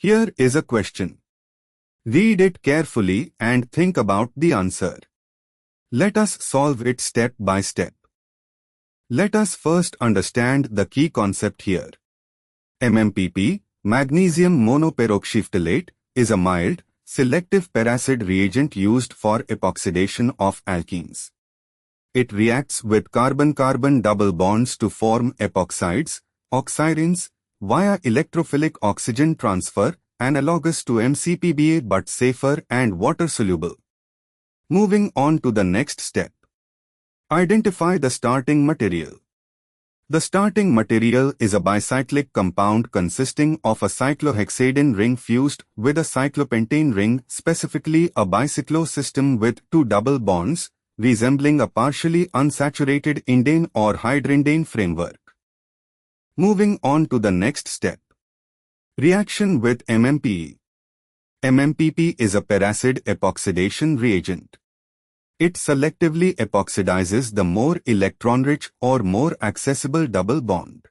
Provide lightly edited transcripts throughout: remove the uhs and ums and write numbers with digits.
Here is a question. Read it carefully and think about the answer. Let us solve it step by step. Let us first understand the key concept here. MMPP, magnesium monoperoxyphthaleate, is a mild, selective peracid reagent used for epoxidation of alkenes. It reacts with carbon-carbon double bonds to form epoxides, oxidants, via electrophilic oxygen transfer, analogous to MCPBA but safer and water-soluble. Moving on to the next step. Identify the starting material. The starting material is a bicyclic compound consisting of a cyclohexadiene ring fused with a cyclopentane ring, specifically a bicyclo-system with two double bonds, resembling a partially unsaturated indane or hydrindane framework. Moving on to the next step. Reaction with MMPE. MMPP is a peracid epoxidation reagent. It selectively epoxidizes the more electron-rich or more accessible double bond.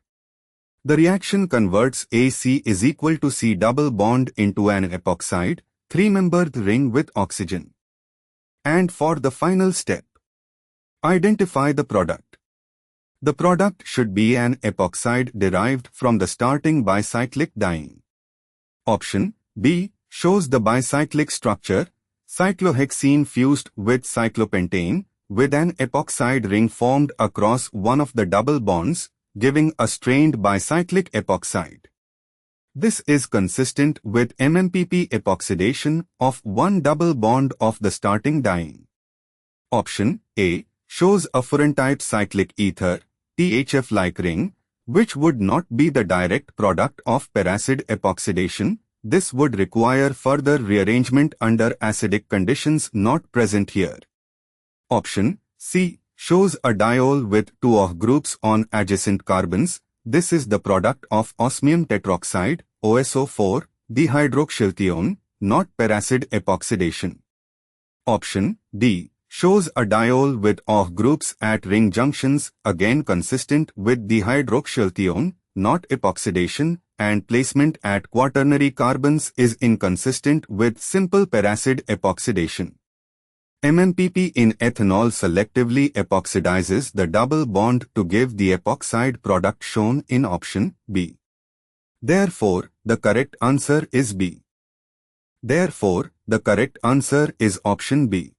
The reaction converts AC is equal to C double bond into an epoxide, three-membered ring with oxygen. And for the final step, identify the product. The product should be an epoxide derived from the starting bicyclic diene. Option B shows the bicyclic structure, cyclohexene fused with cyclopentane, with an epoxide ring formed across one of the double bonds, giving a strained bicyclic epoxide. This is consistent with MMPP epoxidation of one double bond of the starting diene. Option A shows a furan-type cyclic ether, THF-like ring, which would not be the direct product of peracid epoxidation. This would require further rearrangement under acidic conditions not present here. Option C shows a diol with two OH groups on adjacent carbons. This is the product of osmium tetroxide, OSO4, dihydroxylthione, not peracid epoxidation. Option D shows a diol with OH groups at ring junctions, again consistent with dihydroxylthione, not epoxidation, and placement at quaternary carbons is inconsistent with simple peracid epoxidation. MMPP in ethanol selectively epoxidizes the double bond to give the epoxide product shown in option B. Therefore, the correct answer is B. Therefore, the correct answer is option B.